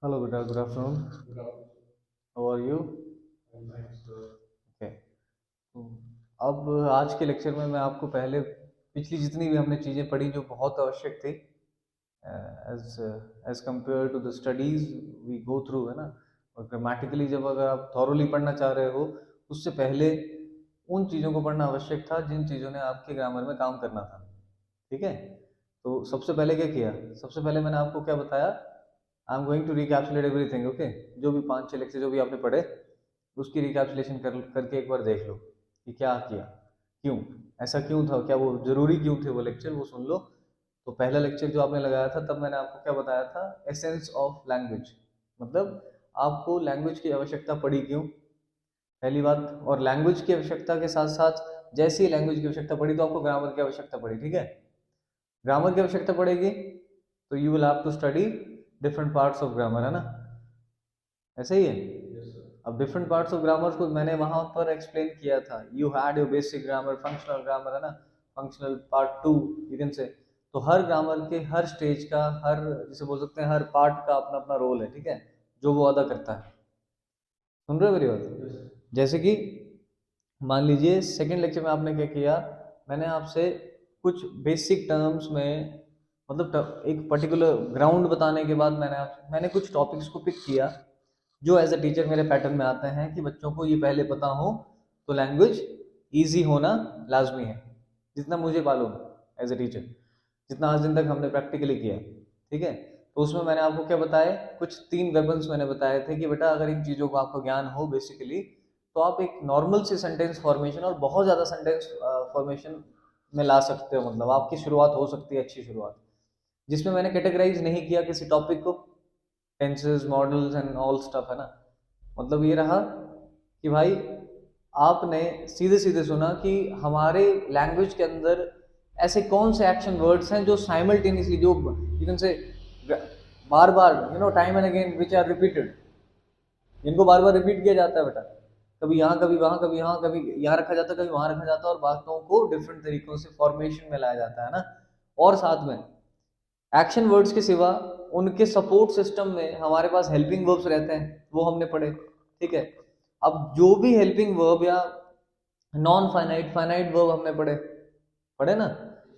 Hello, Beta. Good afternoon. How are you? Okay. तो अब आज के लेक्चर में मैं आपको पहले पिछली जितनी भी हमने चीज़ें पढ़ी जो बहुत आवश्यक थी as as compared to the studies we go through, है ना। और ग्रामेटिकली जब अगर आप थॉरोली पढ़ना चाह रहे हो, उससे पहले उन चीज़ों को पढ़ना आवश्यक था जिन चीज़ों ने आपके ग्रामर में काम करना था। ठीक है। तो सबसे पहले क्या किया? सबसे पहले मैंने आपको क्या बताया? I am going to recapsulate everything. Okay, जो भी 5-6 लेक्चर जो भी आपने पढ़े उसकी रिकैप्सुलेशन करके एक बार देख लो कि क्या किया, क्यों ऐसा क्यों था, क्या वो जरूरी क्यों थे वो लेक्चर, वो सुन लो। तो पहला लेक्चर जो आपने लगाया था तब मैंने आपको क्या बताया था? एसेंस ऑफ लैंग्वेज, मतलब आपको लैंग्वेज की आवश्यकता पड़ी क्यों, पहली बात। और लैंग्वेज की आवश्यकता के साथ साथ जैसे ही लैंग्वेज की आवश्यकता पड़ी तो आपको ग्रामर की आवश्यकता पड़ी। ठीक है, ग्रामर की आवश्यकता पड़ेगी तो you will have to study different parts of grammar, है ना। ऐसा ही है। अब डिफरेंट पार्ट्स ऑफ ग्रामर को मैंने वहां पर एक्सप्लेन किया था। You had your basic grammar, functional grammar, है ना, फंक्शनल पार्ट 2 यू कैन से। तो हर ग्रामर के हर स्टेज का, हर जिसे बोल सकते हैं हर पार्ट का अपना अपना रोल है। ठीक है, जो वो अदा करता है। सुन रहे हो मेरी बात? जैसे कि मान लीजिए सेकंड लेक्चर में आपने क्या किया, मैंने आपसे कुछ बेसिक टर्म्स में, मतलब एक पर्टिकुलर ग्राउंड बताने के बाद मैंने कुछ टॉपिक्स को पिक किया जो एज अ टीचर मेरे पैटर्न में आते हैं कि बच्चों को ये पहले पता हो तो लैंग्वेज इजी होना लाजमी है, जितना मुझे मालूम एज अ टीचर, जितना आज दिन तक हमने प्रैक्टिकली किया। ठीक है, तो उसमें मैंने आपको क्या बताया, कुछ 3 वेपन्स मैंने बताए थे कि बेटा अगर इन चीज़ों का आपको ज्ञान हो बेसिकली तो आप एक नॉर्मल सी सेंटेंस फॉर्मेशन और बहुत ज़्यादा सेंटेंस फॉर्मेशन में ला सकते हो, मतलब आपकी शुरुआत हो सकती है अच्छी शुरुआत, जिसमें मैंने कैटेगराइज नहीं किया किसी टॉपिक को, tenses, models and all stuff, है ना। मतलब ये रहा कि भाई आपने सीधे सीधे सुना कि हमारे लैंग्वेज के अंदर ऐसे कौन से एक्शन वर्ड्स हैं जो साइमल्टेनियसली, जो यू कैन से बार बार, time and again, which are repeated, जिनको बार बार रिपीट किया जाता है बेटा, कभी यहाँ कभी वहां, कभी यहाँ कभी यहाँ रखा जाता है, कभी वहां रखा जाता है, और बातों को डिफरेंट तरीकों से फॉर्मेशन में लाया जाता है ना। और साथ में एक्शन वर्ड्स के सिवा उनके सपोर्ट सिस्टम में हमारे पास हेल्पिंग वर्ब्स रहते हैं, वो हमने पढ़े। ठीक है, अब जो भी हेल्पिंग वर्ब या नॉन फाइनाइट फाइनाइट वर्ब हमने पढ़े पढ़े ना।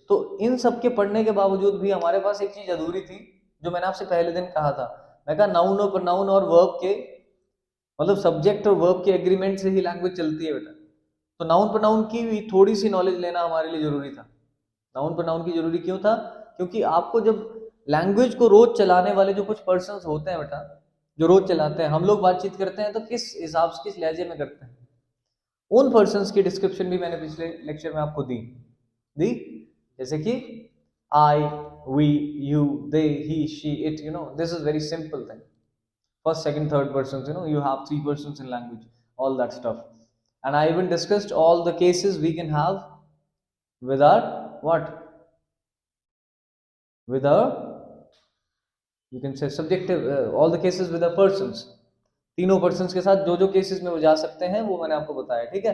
तो इन सब के पढ़ने के बावजूद भी हमारे पास एक चीज अधूरी थी, जो मैंने आपसे पहले दिन कहा था। मैं कहा नाउन और प्रोनाउन और वर्ब के, मतलब सब्जेक्ट और वर्ब के एग्रीमेंट से ही लैंग्वेज चलती है बेटा। तो नाउन प्रोनाउन की भी थोड़ी सी नॉलेज लेना हमारे लिए जरूरी था। नाउन प्रोनाउन की जरूरी क्यों था? क्योंकि आपको जब लैंग्वेज को रोज चलाने वाले जो कुछ पर्सन्स होते हैं बेटा, जो रोज चलाते हैं, हम लोग बातचीत करते हैं तो किस हिसाब से, किस लहजे में करते हैं, उन पर्सन्स की डिस्क्रिप्शन भी मैंने पिछले लेक्चर में आपको दी। जैसे कि I, we, you, they, he, she, it, this is very simple thing. First, second, third persons, you have 3 persons in language, all that stuff. And I even discussed all the cases we can have with our what, with our, you can say subjective, all the cases with the persons, तीनों persons के साथ जो जो cases में वो जा सकते हैं वो मैंने आपको बताया। ठीक है,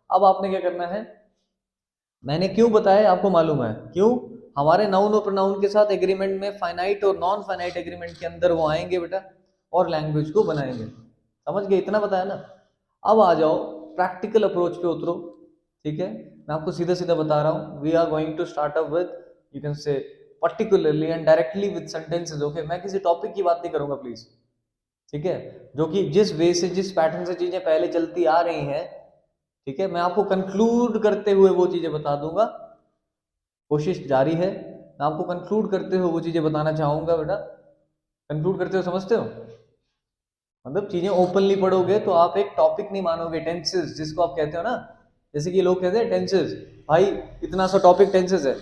अब आपने क्या करना है, मैंने क्यों बताया आपको मालूम है क्यों? हमारे नाउन और प्रोनाउन के साथ एग्रीमेंट में फाइनाइट और नॉन फाइनाइट एग्रीमेंट के अंदर वो आएंगे बेटा और लैंग्वेज को बनाएंगे। समझ गए? इतना बताया ना। अब आ जाओ प्रैक्टिकल अप्रोच पे उतरो। ठीक है, मैं आपको सीधा सीधा बता रहा हूँ, we are going to start up with, you can say particularly and directly with sentences. Okay, मैं किसी टॉपिक की बात नहीं करूंगा प्लीज। ठीक है, जो कि जिस वे से, जिस पैटर्न से चीजें पहले चलती आ रही हैं, ठीक है, मैं आपको कंक्लूड करते हुए वो चीजें बता दूंगा। कोशिश जारी है, मैं आपको कंक्लूड करते हुए वो चीजें बताना चाहूंगा बेटा। कंक्लूड करते हो, समझते हो? मतलब चीजें ओपनली पढ़ोगे तो आप एक टॉपिक नहीं मानोगे। टेंसेस जिसको आप कहते हो ना, जैसे कि लोग कहते हैं टेंसेस, भाई इतना सा टॉपिक टेंसेस है।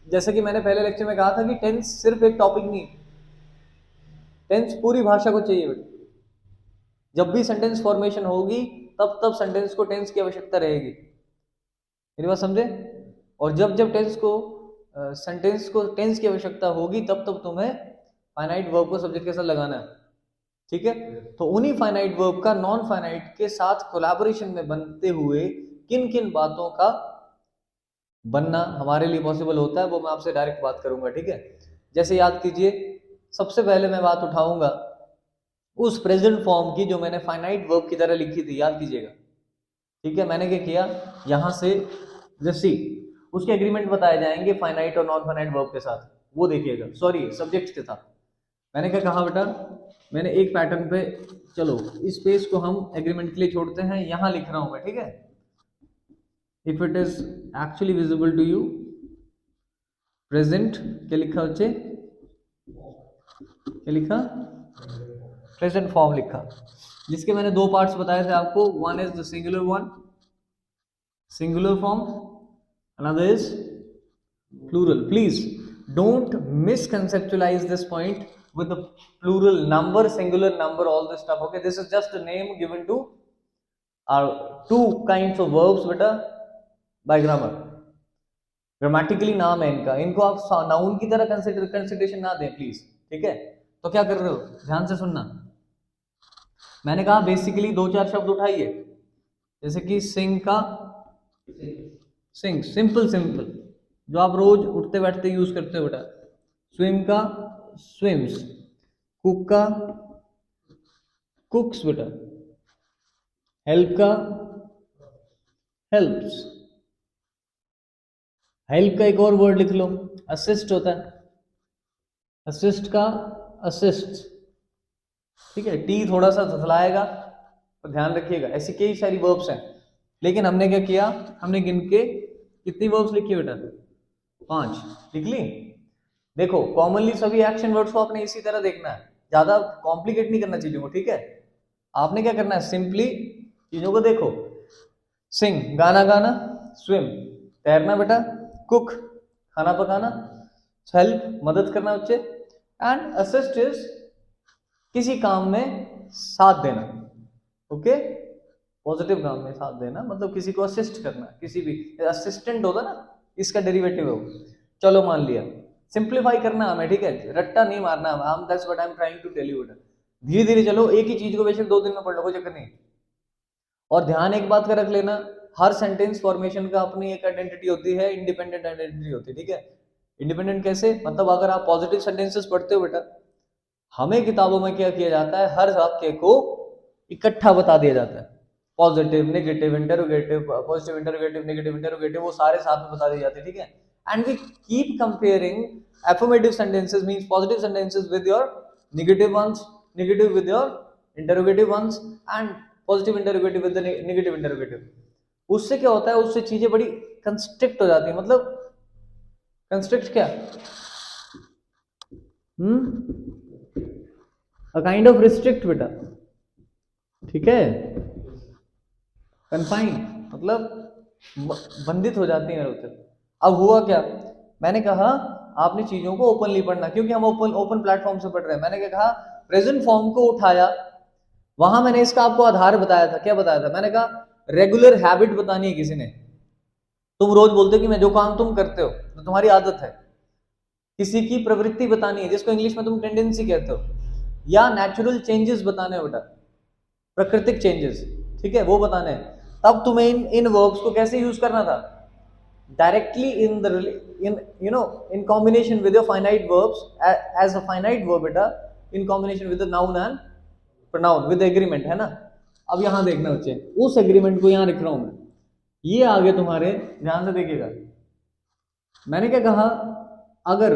जैसे कि मैंने पहले लेक्चर में कहा था कि टेंस सिर्फ एक टॉपिक नहीं, टेंस पूरी भाषा को चाहिए बेटा। जब भी सेंटेंस फॉर्मेशन होगी तब तब सेंटेंस को टेंस की आवश्यकता रहेगी। मेरी बात समझे? और जब जब टेंस को सेंटेंस को टेंस की आवश्यकता होगी तब तब तुम्हें फाइनाइट वर्ब को सब्जेक्ट के साथ लगाना है। ठीक है, तो उन्हीं फाइनाइट वर्ब का नॉन फाइनाइट के साथ कोलैबोरेशन में बनते हुए किन किन बातों का बनना हमारे लिए पॉसिबल होता है वो मैं आपसे डायरेक्ट बात करूंगा। ठीक है, जैसे याद कीजिए, सबसे पहले मैं बात उठाऊंगा उस प्रेजेंट फॉर्म की जो मैंने फाइनाइट वर्ब की तरह लिखी थी, याद कीजिएगा। ठीक है, मैंने क्या किया, यहां से जैसी उसके एग्रीमेंट बताए जाएंगे फाइनाइट और नॉन फाइनाइट वर्ब के साथ, वो देखिएगा, सॉरी सब्जेक्ट के साथ। मैंने क्या कहा बेटा, मैंने एक पैटर्न पे, चलो इस पेज को हम एग्रीमेंट के लिए छोड़ते हैं, यहां लिख रहा हूं मैं, ठीक है। If it is actually visible to you, present क्या लिखा बच्चे, क्या लिखा, प्रेजेंट फॉर्म लिखा, जिसके मैंने दो पार्ट्स बताए थे आपको, one is the singular one, singular form, another is plural. Please don't misconceptualize this point with the plural number, singular number, all this stuff. Okay, this is just a name given to our two kinds of verbs beta by grammar. Grammatically नाम है इनका, इनको आप noun की तरह consideration ना दें please, ठीक है। तो क्या कर रहे हो, ध्यान से सुनना। मैंने कहा बेसिकली दो चार शब्द उठाइए, जैसे कि सिंग का सिंग, सिंपल सिंपल, जो आप रोज उठते बैठते यूज करते हो बेटा। स्विम का स्विम्स, कुक का कुक्स बेटा, हेल्प का हेल्प्स, हेल्प का एक और वर्ड लिख लो, असिस्ट होता है, असिस्ट का असिस्ट, ठीक है। टी थोड़ा सा थथलाएगा तो ध्यान रखिएगा। ऐसी कई सारी वर्ब्स हैं, लेकिन हमने क्या किया, हमने गिन के कितनी वर्ब्स लिखी बेटा, 5 लिख ली। देखो कॉमनली सभी एक्शन वर्ड्स को आपने इसी तरह देखना है, ज्यादा कॉम्प्लिकेट नहीं करना चीजों को, ठीक है। आपने क्या करना है, सिंपली चीजों को देखो। सिंग गाना गाना, स्विम तैरना बेटा, कुक खाना पकाना, हेल्प मदद करना बच्चे, एंड असिस्ट इज किसी काम में साथ देना। ओके, पॉजिटिव काम में साथ देना मतलब किसी को असिस्ट करना, किसी भी असिस्टेंट होता ना, इसका डेरिवेटिव है वो। चलो मान लिया, सिंप्लीफाई करना हमें, ठीक है, रट्टा नहीं मारना हम, that's what I am trying to tell you. धीरे धीरे चलो, एक ही चीज को बेशक 2 दिन में पढ़ लो, कोई चक्कर नहीं। और ध्यान एक बात का रख लेना, हर सेंटेंस फॉर्मेशन का अपनी एक आइडेंटिटी होती है, इंडिपेंडेंट आइडेंटिटी होती है, ठीक है। इंडिपेंडेंट कैसे, मतलब अगर आप पॉजिटिव सेंटेंसेस पढ़ते हो बेटा, हमें किताबों में क्या किया जाता है, हर वाक्य को इकट्ठा बता दिया जाता है, positive negative interrogative, positive interrogative negative interrogative, वो सारे साथ में बता दिए जाते हैं, ठीक है। And we keep comparing affirmative sentences means positive sentences with your negative ones, negative with your interrogative ones, and positive interrogative with the negative interrogative। उससे क्या होता है, उससे चीजें बड़ी कंस्ट्रिक्ट हो जाती है। मतलब कंस्ट्रिक्ट क्या, a kind of restrict बेटा, ठीक है। कन्फाइन मतलब बंधित हो जाती है। अब हुआ क्या, मैंने कहा आपने चीजों को ओपनली पढ़ना, क्योंकि हम ओपन प्लेटफॉर्म से पढ़ रहे हैं। मैंने क्या कहा, प्रेजेंट फॉर्म को उठाया, वहां मैंने इसका आपको आधार बताया था। क्या बताया था, मैंने कहा रेगुलर हैबिट बतानी है किसी ने। तुम रोज बोलते हो कि मैं जो काम तुम करते हो तो तुम्हारी आदत है। किसी की प्रवृत्ति बतानी है, जिसको इंग्लिश में तुम टेंडेंसी कहते हो, या नेचुरल चेंजेस बताने हो बेटा, प्राकृतिक चेंजेस, ठीक है, वो बताने हैं। तब तुम्हें इन वर्ब्स को कैसे यूज करना था, directly in combination with your finite verbs as a finite verb beta, in combination with the noun and pronoun with the agreement, है ना। अब यहां देखना बच्चे, उस एग्रीमेंट को यहां लिख रहा हूं मैं, ये आगे तुम्हारे ध्यान से देखिएगा। मैंने क्या कहा, अगर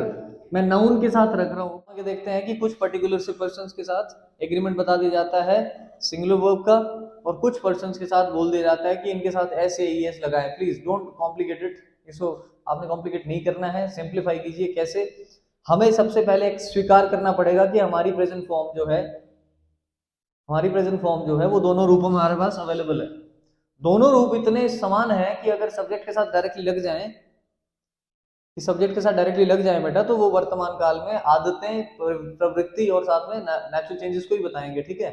मैं नाउन के साथ रख रहा हूं, आगे देखते हैं कि कुछ पर्टिकुलर पर्संस के साथ एग्रीमेंट बता दिया जाता है सिंगुलर वर्ब का, और कुछ पर्संस के साथ बोल दिया जाता है कि इनके साथ ऐसे ES लगाएं। प्लीज डोंट कॉम्प्लिकेट इट, इसको आपने कॉम्प्लिकेट नहीं करना है, सिंप्लीफाई कीजिए। कैसे, हमें सबसे पहले स्वीकार करना पड़ेगा कि हमारी प्रेजेंट फॉर्म जो है, वो दोनों रूपों में हमारे पास अवेलेबल है। दोनों रूप इतने समान है कि अगर सब्जेक्ट के साथ डायरेक्टली लग जाएं, बेटा, तो वो वर्तमान काल में आदतें, प्रवृत्ति और साथ में नेचुरल चेंजेस को ही बताएंगे, ठीक है,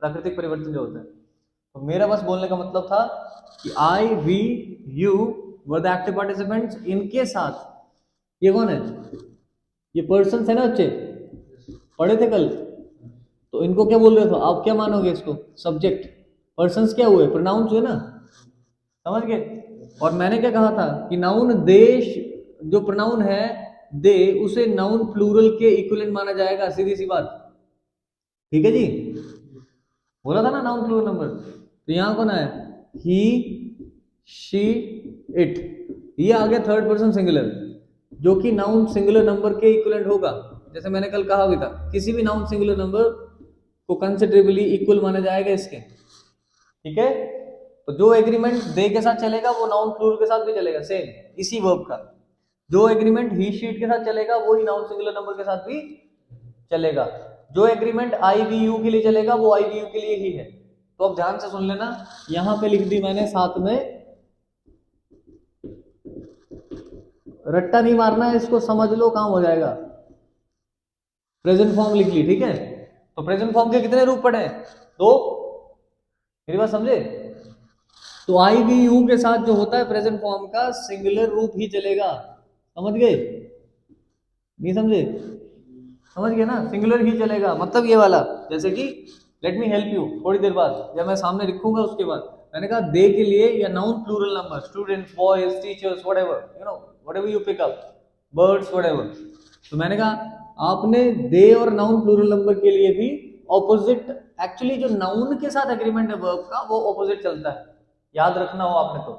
प्राकृतिक परिवर्तन जो होते हैं। तो मेरा बस बोलने का मतलब था कि I, we, you were the active participants. इनके साथ ये कौन है, ये पर्सन्स है ना बच्चे, पढ़े थे कल, तो इनको क्या बोल रहे थे आप, क्या मानोगे इसको, सब्जेक्ट। पर्सन्स क्या हुए, प्रोनाउंस हुए ना, समझ गए। और मैंने क्या कहा था कि नाउन देश, जो प्रोनाउन है दे, उसे नाउन प्लूरल के इक्विवेलेंट माना जाएगा, सीधी सी बात। ठीक है जी, बोला था ना नाउन प्लूरल नंबर। तो यहाँ कौन आया, ही, शी, इट, ये आ गया थर्ड पर्सन सिंगुलर, जो कि नाउन सिंगुलर नंबर के इक्विवेलेंट होगा। जैसे मैंने कल कहा भी था, किसी भी नाउन सिंगुलर नंबर को कंसिडरेबली इक्वल माना जाएगा इसके, ठीक है। तो जो एग्रीमेंट दे के साथ चलेगा वो नाउन प्लूरल के साथ भी चलेगा, सेम इसी वर्ब का। जो एग्रीमेंट ही शीट के साथ चलेगा वो ही नाउन सिंगुलर नंबर के साथ भी चलेगा। जो एग्रीमेंट आई वी यू के लिए चलेगा वो आई वी यू के लिए ही है। तो अब ध्यान से सुन लेना, यहां पे लिख दी मैंने साथ में, रट्टा नहीं मारना है, इसको समझ लो काम हो जाएगा। प्रेजेंट फॉर्म लिख ली, ठीक है। तो प्रेजेंट फॉर्म के कितने रूप पड़े, दो, मेरी बात समझे। तो आई वी यू के साथ जो होता है प्रेजेंट फॉर्म का सिंगुलर रूप ही चलेगा, समझ गए, नहीं समझे, समझ गए ना, सिंगुलर ही चलेगा। मतलब ये वाला, जैसे कि लेट मी हेल्प यू, थोड़ी देर बाद जब मैं सामने लिखूंगा उसके बाद, मैंने कहा दे के लिए या noun plural number, students, boys, teachers, whatever you know, whatever you pick up, birds, whatever. तो मैंने कहा आपने दे और नाउन प्लूरल नंबर के लिए भी ऑपोजिट, एक्चुअली जो नाउन के साथ एग्रीमेंट है वर्ब का वो ऑपोजिट चलता है, याद रखना हो आपने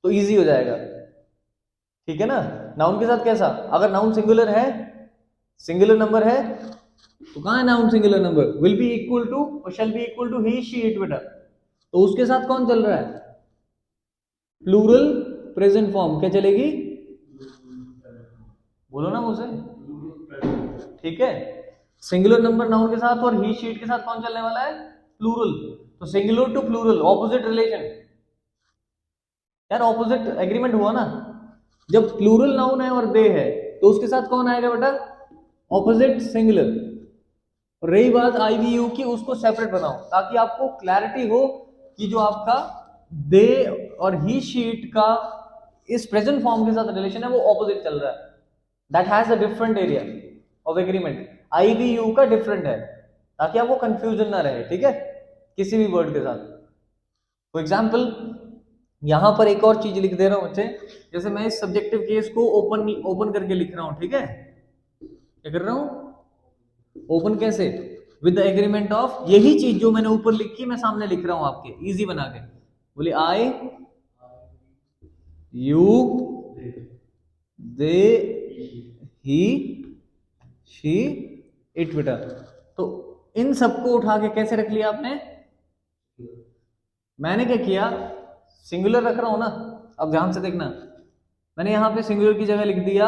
तो इजी हो जाएगा, ठीक है ना। नाउन के साथ कैसा, अगर नाउन सिंगुलर है, सिंगुलर नंबर है, तो कहां है noun singular number, will be equal to और shall be equal to he, she, it, बेटा। तो उसके साथ कौन चल रहा है, प्लूरल प्रेजेंट फॉर्म, क्या चलेगी, बोलो ना मुझे, ठीक है। सिंगुलर नंबर नाउन के साथ और ही, शी, इट के साथ कौन चलने वाला है, प्लूरल। तो singular to plural, opposite relation, यार ऑपोजिट एग्रीमेंट हुआ ना। जब प्लूरल नाउन है और दे है तो उसके साथ कौन आएगा बेटा, ऑपोजिट सिंगुलर। रही बात आई वी यू की, उसको सेपरेट बनाओ ताकि आपको क्लैरिटी हो कि जो आपका दे और ही, शीट का इस प्रेजेंट फॉर्म के साथ रिलेशन है वो ऑपोजिट चल रहा है, that has a different area of agreement. I we you का डिफरेंट है, ताकि आपको कंफ्यूजन ना रहे, ठीक है, किसी भी वर्ड के साथ। फॉर एग्जाम्पल यहां पर एक और चीज लिख दे रहा हूं बच्चे, जैसे मैं इस सब्जेक्टिव केस को ओपन करके लिख रहा हूं, ठीक है, क्या कर रहा हूं, ओपन कैसे, विद द एग्रीमेंट ऑफ, यही चीज जो मैंने ऊपर लिखी मैं सामने लिख रहा हूं आपके, इजी बना के, बोले I you, they, he, she, it, बेटा। तो इन सबको उठा के कैसे रख लिया आपने, मैंने क्या किया, सिंगुलर रख रहा हूं ना, अब ध्यान से देखना, मैंने यहां पे सिंगुलर की जगह लिख दिया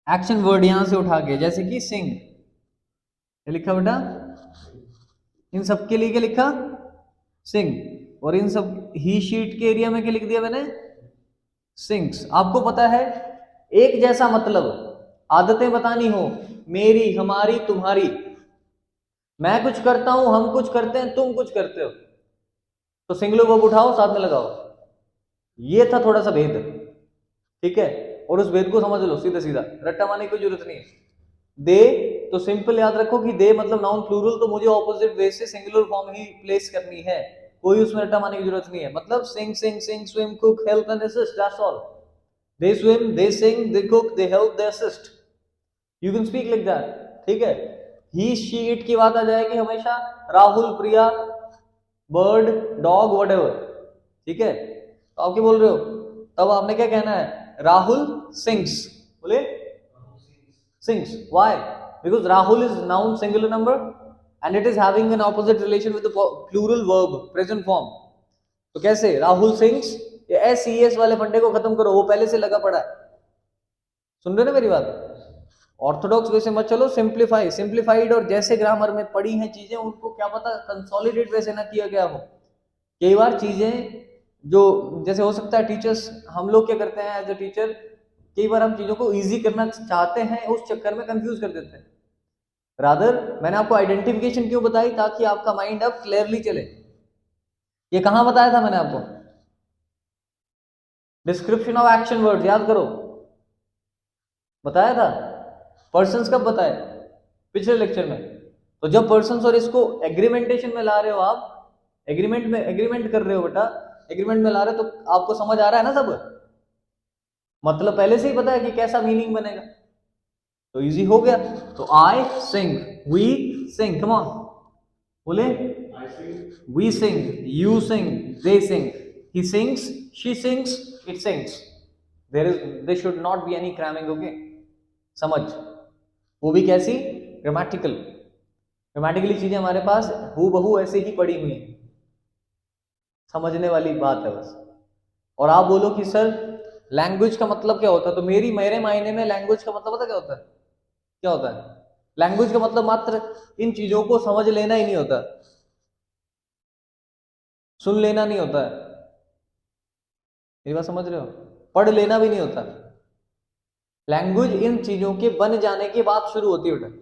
एक्शन वर्ड, यहां से उठा के, जैसे कि सिंग, क्या लिखा बेटा, इन सब के लिए क्या लिखा, सिंग, और इन सब ही, शीट के एरिया में क्या लिख दिया मैंने, सिंग्स। आपको पता है एक जैसा मतलब, आदतें बतानी हो, मेरी, हमारी, तुम्हारी, मैं कुछ करता हूं, हम कुछ करते हैं, तुम कुछ करते हो, तो सिंगुलर वर्ब उठाओ साथ में लगाओ, ये था थोड़ा सा भेद, ठीक है। और उस भेद को समझ लो, सीधा सीधा रट्टा मारने की जरूरत नहीं है। दे, तो सिंपल याद रखो कि दे मतलब नाउन प्लूरल, तो मुझे ऑपोजिट वे से सिंगुलर फॉर्म ही प्लेस करनी है, कोई उसमें रट्टा मारने की जरूरत नहीं है। मतलब sing, sing, sing, swim, cook, help and assist, that's all. They swim, they sing, they cook, they help, they assist, you can speak like that, ठीक है। ही, शी, इट की बात आ जाएगी हमेशा, राहुल, प्रिया, बर्ड, डॉग, व्हाटएवर, ठीक है। तो आप क्या बोल रहे हो, तब आपने क्या कहना है, राहुल सिंग्स, बोले sings, why, because Rahul is noun singular number and it is having an opposite relation with the plural verb present form। तो कैसे, राहुल सिंग्स, ये एस वाले फंडे को खत्म करो, वो पहले से लगा पड़ा है, सुन रहे ना मेरी बात, ऑर्थोडॉक्स वैसे मत चलो, सिंप्लीफाई, सिंप्लीफाइड और जैसे ग्रामर में पढ़ी हैं चीजें उनको क्या पता कंसोलिडेट वैसे ना किया गया हो। कई बार चीजें जो, जैसे हो सकता है टीचर्स, हम लोग क्या करते हैं एज ए टीचर, कई बार हम चीजों को इजी करना चाहते हैं, उस चक्कर में कंफ्यूज कर देते हैं। रादर मैंने आपको आइडेंटिफिकेशन क्यों बताई, ताकि आपका माइंड अब क्लियरली चले। ये कहां बताया था मैंने आपको, डिस्क्रिप्शन ऑफ एक्शन वर्ड, याद करो, बताया था। पर्संस कब बताया, पिछले लेक्चर में। तो जब पर्संस और इसको एग्रीमेंटेशन में ला रहे हो आप, एग्रीमेंट में, एग्रीमेंट कर रहे हो बेटा, एग्रीमेंट में ला रहे हो, तो आपको समझ आ रहा है ना सब, मतलब पहले से ही पता है कि कैसा मीनिंग बनेगा, तो इजी हो गया। तो आई सिंग, वी sing, come on, बोले, we sing, you sing, they sing, he sings, she sings, it sings. There should not be any cramming, okay? समझ, वो भी कैसी, ग्रामेटिकली चीजें हमारे पास हूबहू ऐसे ही पड़ी हुई हैं, समझने वाली बात है बस। और आप बोलो कि सर लैंग्वेज का मतलब क्या होता है, तो मेरे मायने में लैंग्वेज का मतलब पता क्या होता है? क्या होता है लैंग्वेज का मतलब? मात्र इन चीजों को समझ लेना ही नहीं होता, सुन लेना नहीं होता है, मेरी बात समझ रहे हो? पढ़ लेना भी नहीं होता। लैंग्वेज इन चीजों के बन जाने के बाद शुरू होती है बेटा।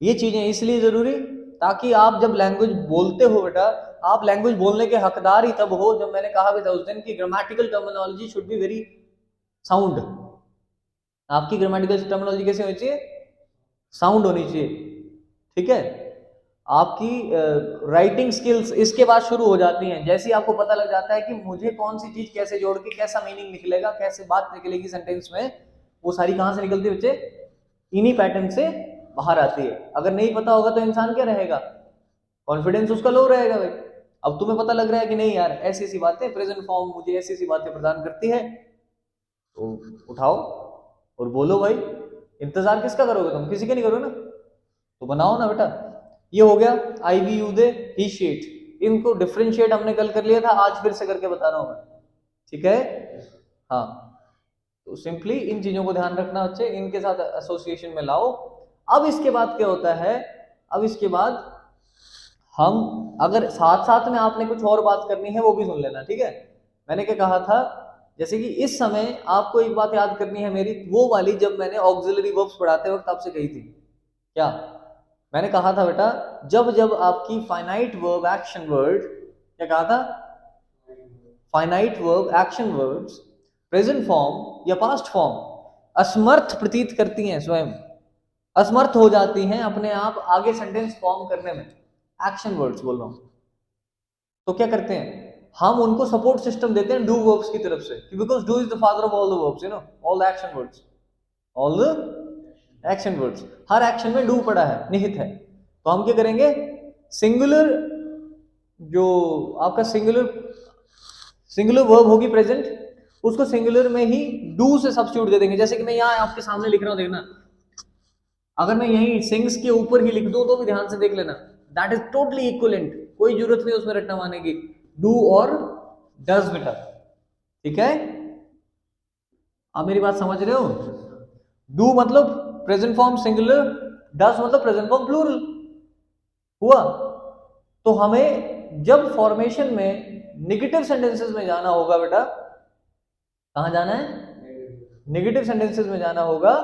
ये चीजें इसलिए जरूरी ताकि आप जब लैंग्वेज बोलते हो बेटा, आप लैंग्वेज बोलने के हकदार ही तब हो जब, मैंने कहा भी था उस दिन कि grammatical terminology should be very sound. आपकी ग्रामेटिकल टर्मिनोलॉजी कैसे होनी चाहिए? साउंड होनी चाहिए, ठीक है? आपकी राइटिंग स्किल्स इसके बाद शुरू हो जाती हैं, जैसे ही आपको पता लग जाता है कि मुझे कौन सी चीज कैसे जोड़ के कैसा मीनिंग निकलेगा, कैसे बात निकलेगी सेंटेंस में, वो सारी कहां से निकलती है बच्चे? इन्हीं पैटर्न से बाहर आती है। अगर नहीं पता होगा तो इंसान क्या रहेगा? कॉन्फिडेंस उसका लो रहेगा भाई। अब तुम्हें पता लग रहा है कि नहीं यार ऐसी ऐसी बातें, प्रेजेंट फॉर्म मुझे ऐसी ऐसी बातें प्रदान करती है, तो उठाओ और बोलो भाई। इंतजार किसका करोगे तुम? किसी का नहीं करोगे ना, तो बनाओ ना बेटा। ये हो गया I we you they he she it. इनको डिफरेंशिएट हमने कल कर लिया था, आज फिर से करके बता रहा हूं मैं, ठीक है? हाँ, तो सिंपली इन चीजों को ध्यान रखना बच्चे, इनके साथ एसोसिएशन में लाओ। अब इसके बाद क्या होता है? अब इसके बाद हम, अगर साथ साथ में आपने कुछ और बात करनी है वो भी सुन लेना, ठीक है? मैंने क्या कहा था, जैसे कि इस समय आपको एक बात याद करनी है मेरी, वो वाली जब मैंने ऑक्सिलरी वर्ब्स पढ़ाते वक्त आपसे कही थी। क्या मैंने कहा था बेटा? जब जब आपकी फाइनाइट वर्ब एक्शन वर्ड, क्या कहा था? Finite verb action words present form या पास्ट फॉर्म असमर्थ प्रतीत करती हैं, स्वयं असमर्थ हो जाती हैं अपने आप आगे सेंटेंस फॉर्म करने में, एक्शन वर्ड्स बोल रहा हूं, तो क्या करते हैं हम? उनको सपोर्ट सिस्टम देते हैं डू वर्ब्स की तरफ से, because do is the father of all the verbs, you know, all the action words, all the action words. Her action में डू पड़ा है, निहित है। तो हम क्या करेंगे? सिंगुलर, जो आपका सिंगुलर वर्ब होगी प्रेजेंट, उसको सिंगुलर में ही डू से सब्स्टिट्यूट दे देंगे। जैसे कि मैं यहाँ आपके सामने लिख रहा हूं, देखना, अगर मैं यही सिंग्स के ऊपर ही लिख दूं तो भी ध्यान से देख लेना, दैट इज टोटली इक्विवेलेंट, कोई जरूरत नहीं उसमें रटना माने की, डू और डज बेटा, ठीक है? आप मेरी बात समझ रहे हो? डू मतलब प्रेजेंट फॉर्म सिंगुलर, डज मतलब प्रेजेंट फॉर्म प्लूरल हुआ। तो हमें जब फॉर्मेशन में निगेटिव सेंटेंसेस में जाना होगा बेटा, कहां जाना है? नेगेटिव सेंटेंसेस में जाना होगा।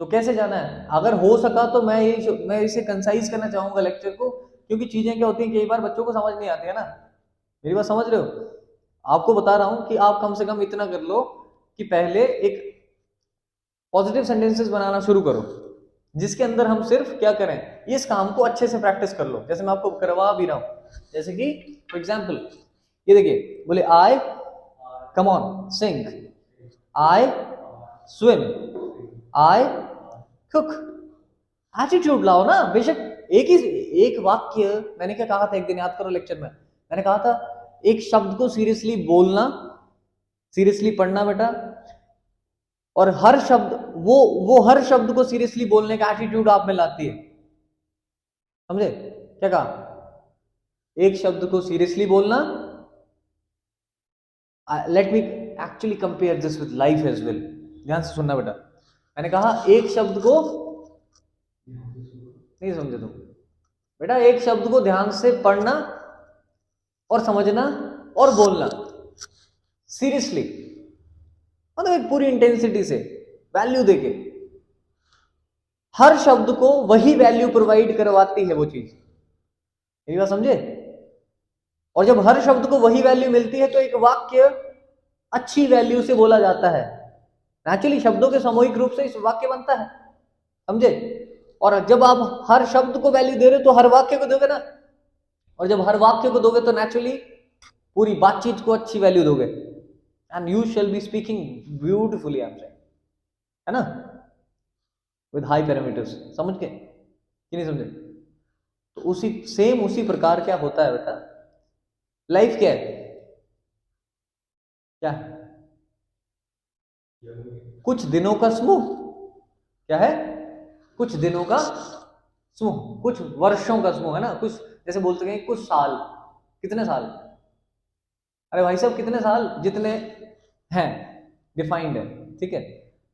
तो कैसे जाना है? अगर हो सका तो मैं इसे कंसाइज करना चाहूंगा लेक्चर को, क्योंकि चीजें क्या होती हैं कई बार बच्चों को समझ नहीं आती है ना, मेरी बात समझ रहे हो? आपको बता रहा हूं कि आप कम से कम इतना कर लो कि पहले एक पॉजिटिव सेंटेंसेस बनाना शुरू करो, जिसके अंदर हम सिर्फ क्या करें, इस काम को अच्छे से प्रैक्टिस कर लो, जैसे मैं आपको करवा भी रहा हूं। जैसे कि फॉर एग्जाम्पल ये देखिए, बोले I, come on sing, I swim, I cook. Attitude लाओ ना। बेशक एक वाक्य, मैंने क्या कहा था एक दिन, याद करो लेक्चर में, मैंने कहा था एक शब्द को सीरियसली बोलना, सीरियसली पढ़ना बेटा, और हर शब्द वो हर शब्द को सीरियसली बोलने का एटीट्यूड आप में लाती है, समझे? क्या कहा? एक शब्द को सीरियसली बोलना, let me actually compare this with life as well, ध्यान से सुनना बेटा। मैंने कहा एक शब्द को, नहीं समझे तुम बेटा, एक शब्द को ध्यान से पढ़ना और समझना और बोलना सीरियसली, मतलब एक पूरी इंटेंसिटी से, वैल्यू देके। हर शब्द को वही वैल्यू प्रोवाइड करवाती है वो चीज, मेरी बात समझे? और जब हर शब्द को वही वैल्यू मिलती है तो एक वाक्य अच्छी वैल्यू से बोला जाता है। नेचुरली शब्दों के सामूहिक रूप से इस वाक्य बनता है, समझे? और जब आप हर शब्द को वैल्यू दे रहे हो तो हर वाक्य को दोगे ना, और जब हर वाक्य को दोगे तो नेचुरली पूरी बातचीत को अच्छी वैल्यू दोगे, and you shall be speaking beautifully, I am saying, है ना, विद हाई पैरामीटर्स, समझ के? कि नहीं समझे? तो उसी प्रकार क्या होता है बेटा, लाइफ क्या है, क्या है? कुछ दिनों का समूह। क्या है? कुछ दिनों का समूह, कुछ वर्षों का समूह, है ना? कुछ जैसे बोलते हैं कुछ साल, कितने साल? अरे भाई साहब कितने साल, जितने हैं डिफाइंड है, ठीक है।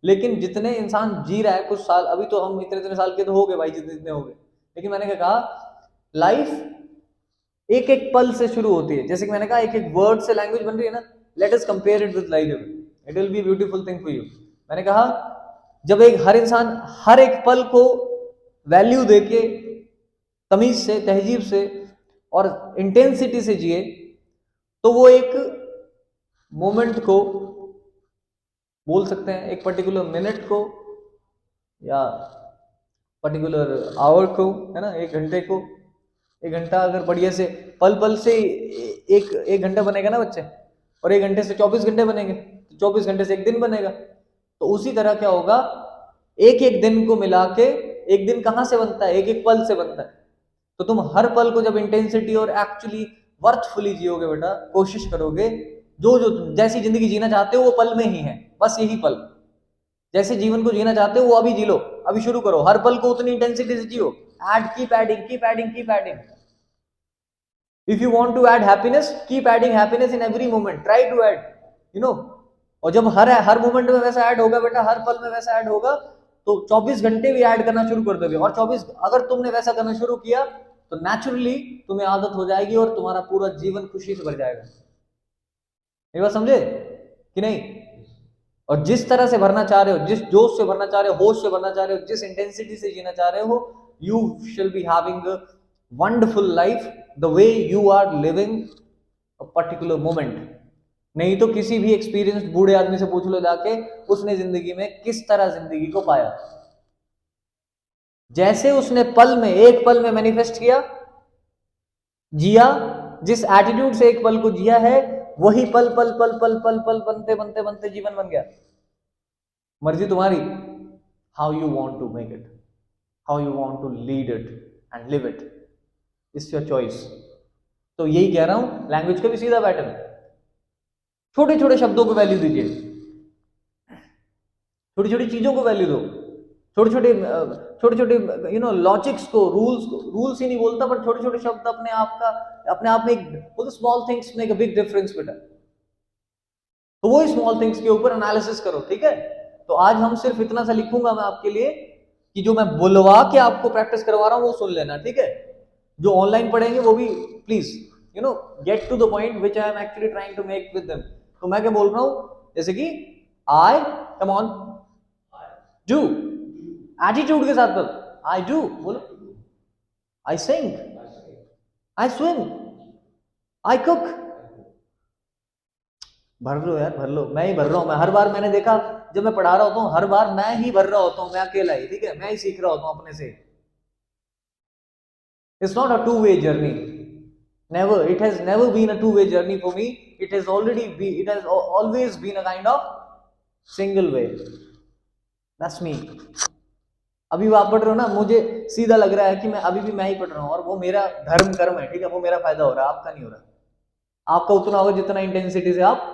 लेकिन जितने इंसान जी रहा है कुछ साल, अभी तो हम इतने इतने साल के तो हो गए भाई, जितने जितने हो गए। लेकिन मैंने क्या कहा, लाइफ एक एक पल से शुरू होती है। जैसे कि मैंने कहा एक एक वर्ड से लैंग्वेज बन रही है ना, let us compare it with life, it will B beautiful thing for you. मैंने कहा जब हर इंसान हर एक पल को वैल्यू देके, तमीज से, तहजीब से और इंटेंसिटी से जिए, तो वो एक मोमेंट को बोल सकते हैं, एक पर्टिकुलर मिनट को या पर्टिकुलर आवर को, है ना, एक घंटे को। एक घंटा अगर बढ़िया से पल पल से एक घंटा बनेगा ना बच्चे, और एक घंटे से 24 घंटे बनेंगे, तो 24 घंटे से एक दिन बनेगा। तो उसी तरह क्या होगा, एक एक दिन को मिला के एक दिन कहां से बनता है, एक एक पल से बनता है। तो तुम हर पल को जब इंटेंसिटी और एक्चुअली वर्थफुली जियोगे बेटा, कोशिश करोगे, जो जो तुम जैसी जिंदगी जीना चाहते हो वो पल में ही है, बस यही पल। जैसे जीवन को जीना चाहते हो वो अभी जी लो, अभी शुरू करो, हर पल को उतनी इंटेंसिटी से जियो। Add, keep adding, keep adding, keep adding. If you want to add happiness, keep adding happiness in every moment, try to add, you know. और जब हर मोमेंट में वैसा ऐड होगा बेटा, हर पल में वैसा ऐड होगा, तो 24 घंटे भी ऐड करना शुरू कर दोगे। और 24 अगर तुमने वैसा करना शुरू किया तो नेचुरली तुम्हें आदत हो जाएगी और तुम्हारा पूरा जीवन खुशी से भर जाएगा। ये बात समझे कि नहीं? और जिस तरह से भरना चाह रहे हो, जिस जोश से भरना चाह रहे हो, होश से भरना चाह रहे हो, जिस इंटेंसिटी से जीना चाह रहे हो, you shall be having a wonderful life the way you are living a particular moment. नहीं तो किसी भी एक्सपीरियंस बूढ़े आदमी से पूछ लो जाके, उसने जिंदगी में किस तरह जिंदगी को पाया। जैसे उसने पल में, एक पल में मैनिफेस्ट किया, जिया, जिस एटीट्यूड से एक पल को जिया है, वही पल पल पल पल पल पल बनते बनते बनते जीवन बन गया। मर्जी तुम्हारी, how you want to make it, how you want to lead it and live it, it's your choice. तो यही कह रहा हूं, लैंग्वेज का भी सीधा पैटर्न, छोटे छोटे शब्दों को वैल्यू दीजिए, छोटी छोटी चीजों को वैल्यू दो, छोटे छोटे यू नो लॉजिक्स को, रूल्स ही नहीं बोलता, बट छोटे छोटे शब्द अपने आप में एक small things make a big difference बेटा। तो वो स्मॉल थिंग्स के ऊपर एनालिसिस करो, ठीक है। तो आज हम सिर्फ इतना सा लिखूंगा मैं आपके लिए कि जो मैं बुलवा के आपको प्रैक्टिस करवा रहा हूं वो सुन लेना, ठीक है। जो ऑनलाइन पढ़ेंगे वो भी please you know get to the point which I am actually trying to make with them. तो मैं क्या बोल रहा हूं, जैसे कि I, come on, do, attitude के साथ बोलो, आई डू, बोलो, आई sing, I swim, I cook. भर लो यार, भर लो, मैं ही भर रहा हूं। मैं हर बार, मैंने देखा जब मैं पढ़ा रहा होता हूँ, हर बार मैं ही भर रहा होता हूँ, मैं अकेला ही, ठीक है, मैं ही सीख रहा होता हूँ अपने से। It's not a two-way journey. Never. It has never been a two-way journey for me. It has always been a kind of single way. That's me. अभी आप पढ़ रहे हो ना, मुझे सीधा लग रहा है कि मैं अभी भी मैं ही पढ़ रहा हूँ, और वो मेरा धर्म कर्म है, ठीक है, वो मेरा फायदा हो रहा है, आपका नहीं हो रहा। आपका उतना होगा जितना इंटेंसिटी से आप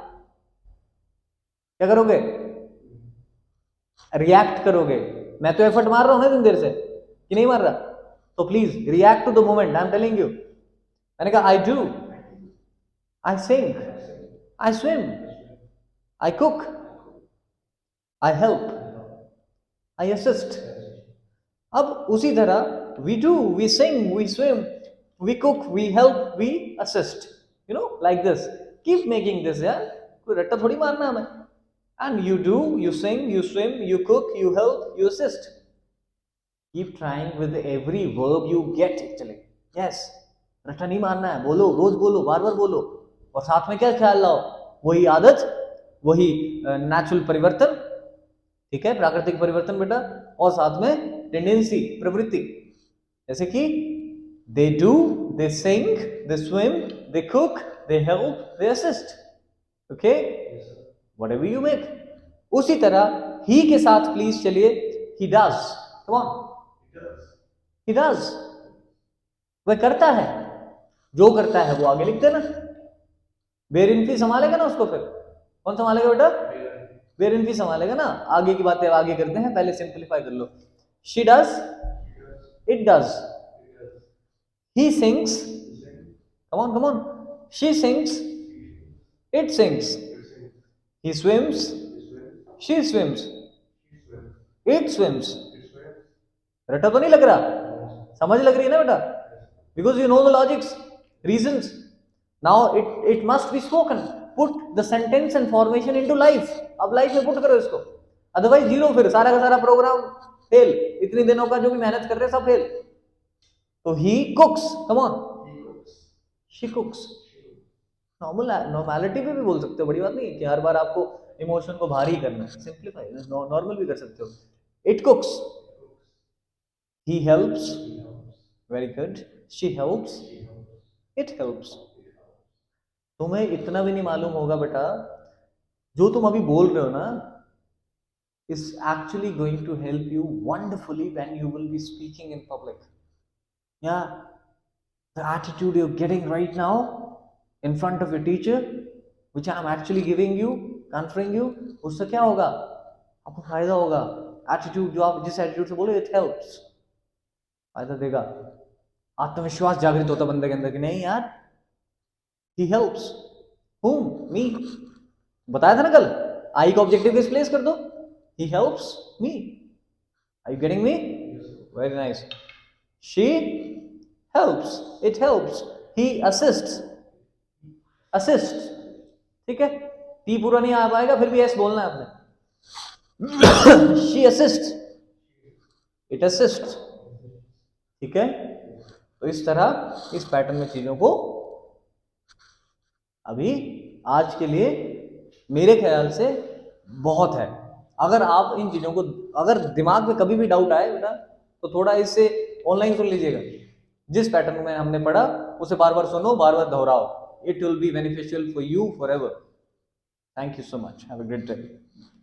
क्या करोगे, रिएक्ट करोगे। मैं तो एफर्ट मार रहा हूं ना इतनी देर से, कि नहीं मार रहा? तो please react to the moment, I am telling you. मैंने कहा I do, I sing, I swim, I cook, I help, I assist. अब उसी तरह we do, we sing, we swim, we cook, we help, we assist, you know, like this, keep making this यार, कोई रट्टा थोड़ी मारना हमें। And you do, you sing, you swim, you cook, you help, you assist. Keep trying with every verb you get actually. Yes. रट्टा नहीं मारना है, बोलो, रोज बोलो, बार बार बोलो। और साथ में क्या ख्याल लाओ, वही आदत, वही नेचुरल परिवर्तन, ठीक है, प्राकृतिक परिवर्तन बेटा, और साथ में टेंडेंसी, प्रवृत्ति, जैसे कि they do, they sing, they swim, they cook, they help, they assist. Okay? Whatever you make. उसी तरह ही के साथ प्लीज चलिए, he does, come on, he does, वह करता है, जो करता है वो आगे लिखते ना। बेरिनफी संभालेगा ना उसको, फिर कौन संभालेगा बेटा? बेरिनफी संभालेगा ना। आगे की बातें आगे करते हैं, पहले सिंप्लीफाई कर लो। She does, it does, he sings, come on, she sings, it sings, he swims, she swims, it swims। रटा तो नहीं लग रहा? समझ लग रही है ना बेटा? Because you know the logics, reasons. Now it must be spoken. Put the sentence and formation into life. अब लाइफ में पुट करो इसको, अदरवाइज जीरो, फिर सारा का सारा प्रोग्राम फेल। इतने दिनों का जो भी मेहनत कर रहे हैं सब फेल। तो he cooks, come on, she cooks. Normality पे भी बोल सकते हो, बड़ी बात नहीं है कि हर बार आपको इमोशन को भारी करना है। सिंप्लीफाई नॉर्मल भी कर सकते हो। It कुक्स, he helps, very good, she helps, it helps। तुम्हें इतना भी नहीं मालूम होगा बेटा, जो तुम अभी बोल रहे हो ना is actually going to help you wonderfully when you will be speaking in public। Yeah, the attitude you're getting right now in front of your teacher, which I am actually giving you, conferring you, उससे क्या होगा? आपको फायदा होगा। Attitude जो आप जिस attitude से बोलो, it helps, फायदा देगा। आत्मविश्वास जागृत होता बंदे के अंदर कि नहीं यार, he helps whom, me। बताया था ना कल, आई का ऑब्जेक्टिव किस प्लेस कर दो, he helps me। are you getting me? very nice। she helps, it helps, he assists, assist। ठीक है, टी पूरा नहीं आ पाएगा, फिर भी एस बोलना है आपने। she assists, it assists। ठीक है, तो इस तरह इस पैटर्न में चीजों को अभी आज के लिए मेरे ख्याल से बहुत है। अगर आप इन चीजों को, अगर दिमाग में कभी भी डाउट आए बेटा, तो थोड़ा इससे ऑनलाइन सुन लीजिएगा। जिस पैटर्न में हमने पढ़ा उसे बार बार सुनो, बार बार दोहराओ। It will be beneficial for you forever. Thank you so much, have a great day.